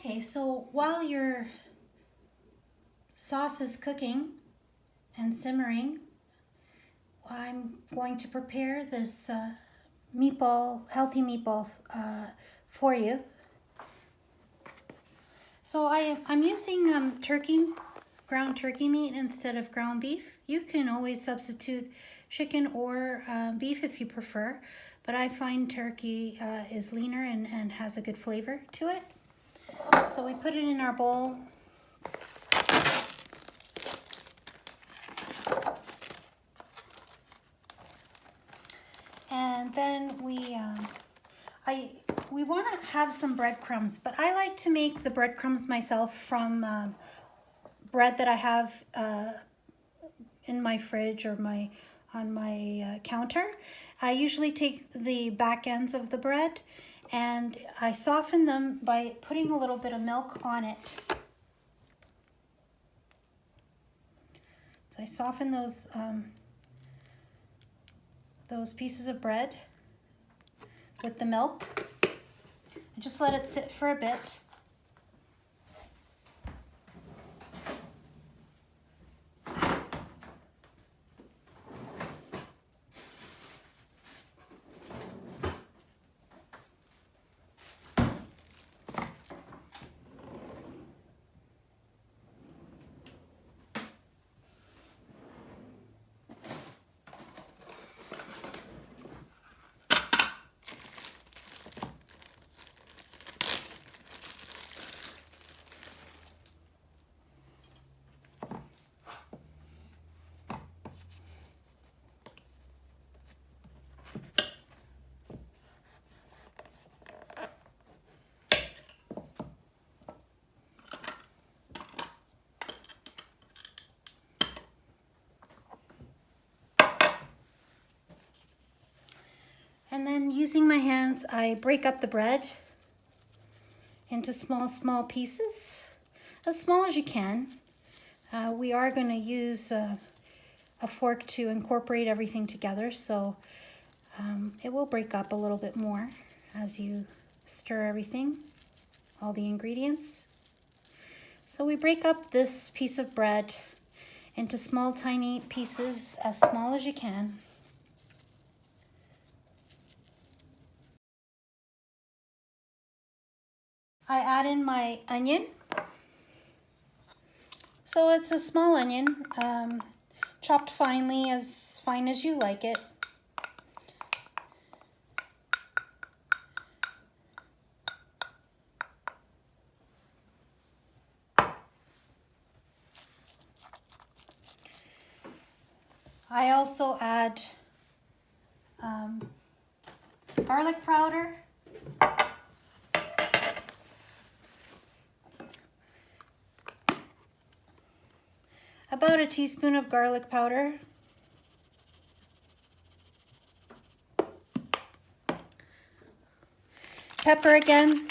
Okay, so while your sauce is cooking and simmering, I'm going to prepare this healthy meatballs for you. So I'm using ground turkey meat instead of ground beef. You can always substitute chicken or beef if you prefer, but I find turkey is leaner and has a good flavor to it. So we put it in our bowl. And then we want to have some breadcrumbs, but I like to make the breadcrumbs myself from bread that I have in my fridge or on my counter. I usually take the back ends of the bread and I soften them by putting a little bit of milk on it. So I soften those pieces of bread with the milk and just let it sit for a bit. And then using my hands, I break up the bread into small pieces, as small as you can. We are going to use a fork to incorporate everything together, so it will break up a little bit more as you stir everything, all the ingredients. So we break up this piece of bread into small, tiny pieces, as small as you can. I add in my onion. So it's a small onion, chopped finely, as fine as you like it. I also add garlic powder. About a teaspoon of garlic powder. Pepper again.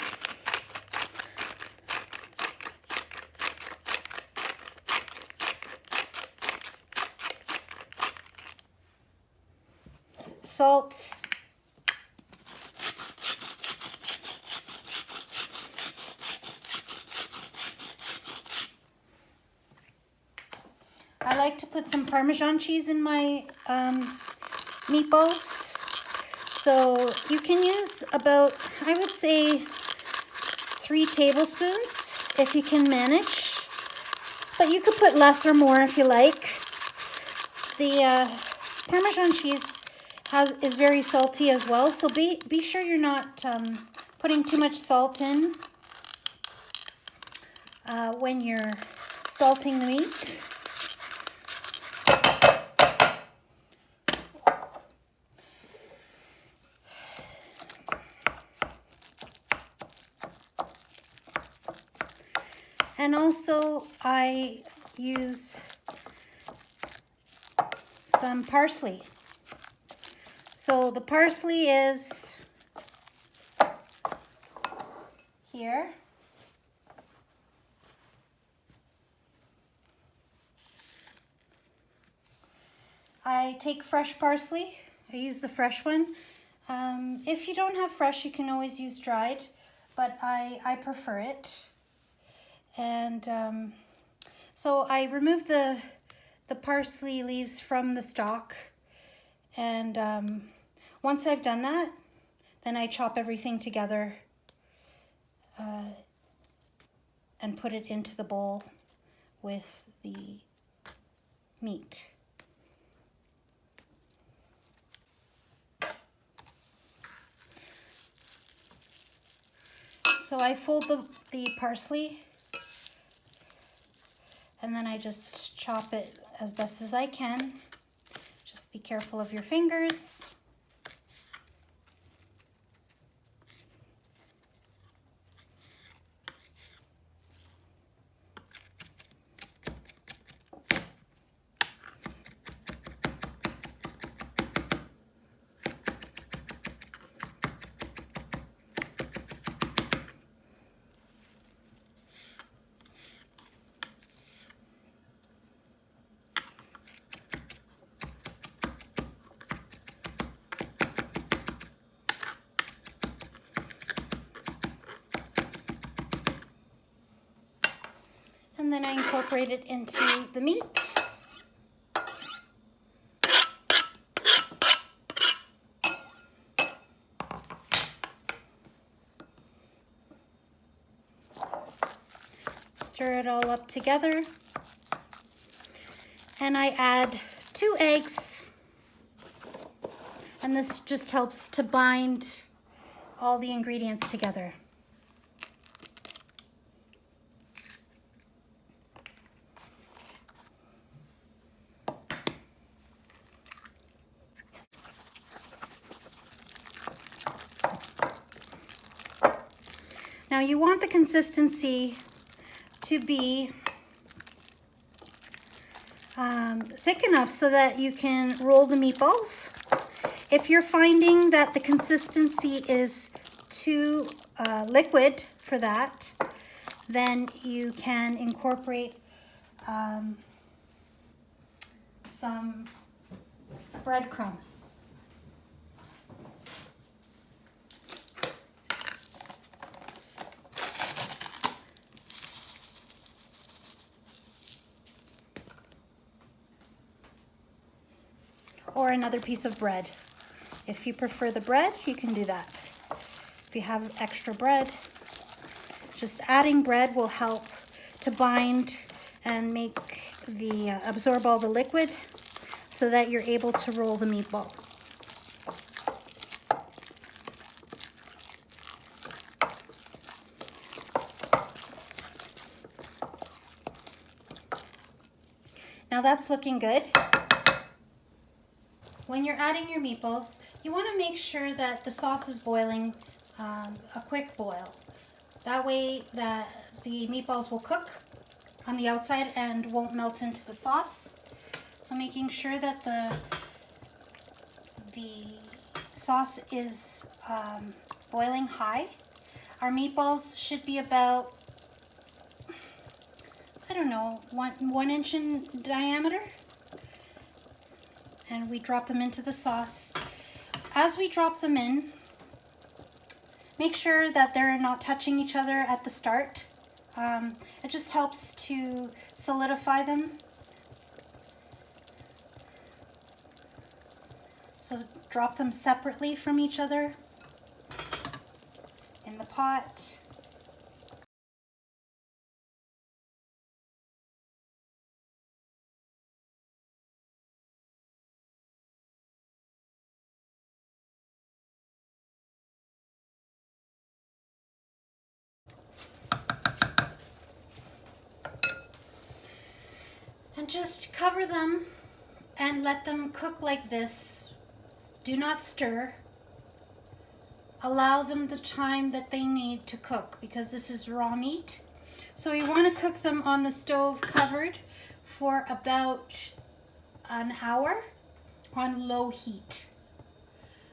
Salt. I like to put some Parmesan cheese in my meatballs. So you can use about, I would say, 3 tablespoons if you can manage. But you could put less or more if you like. The Parmesan cheese is very salty as well, so be sure you're not putting too much salt in when you're salting the meat. And also I use some parsley. So the parsley is here. I take fresh parsley. I use the fresh one. If you don't have fresh, you can always use dried, but I prefer it. And so I removed the parsley leaves from the stalk, and once I've done that, then I chop everything together and put it into the bowl with the meat. So I fold the parsley, and then I just chop it as best as I can. Just be careful of your fingers. And then I incorporate it into the meat. Stir it all up together. And I add 2 eggs. And this just helps to bind all the ingredients together. Now you want the consistency to be thick enough so that you can roll the meatballs. If you're finding that the consistency is too liquid for that, then you can incorporate some breadcrumbs. Or another piece of bread. If you prefer the bread, you can do that. If you have extra bread, just adding bread will help to bind and make the absorb all the liquid so that you're able to roll the meatball. Now that's looking good. When you're adding your meatballs, you want to make sure that the sauce is boiling a quick boil. That way that the meatballs will cook on the outside and won't melt into the sauce. So making sure that the sauce is boiling high. Our meatballs should be about, I don't know, one inch in diameter. And we drop them into the sauce. As we drop them in, make sure that they're not touching each other at the start. It just helps to solidify them. So drop them separately from each other in the pot. And just cover them and let them cook like this. Do not stir. Allow them the time that they need to cook because this is raw meat. So you want to cook them on the stove covered for about an hour on low heat.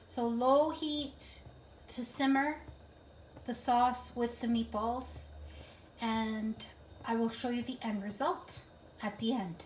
So low heat to simmer the sauce with the meatballs, and I will show you the end result at the end.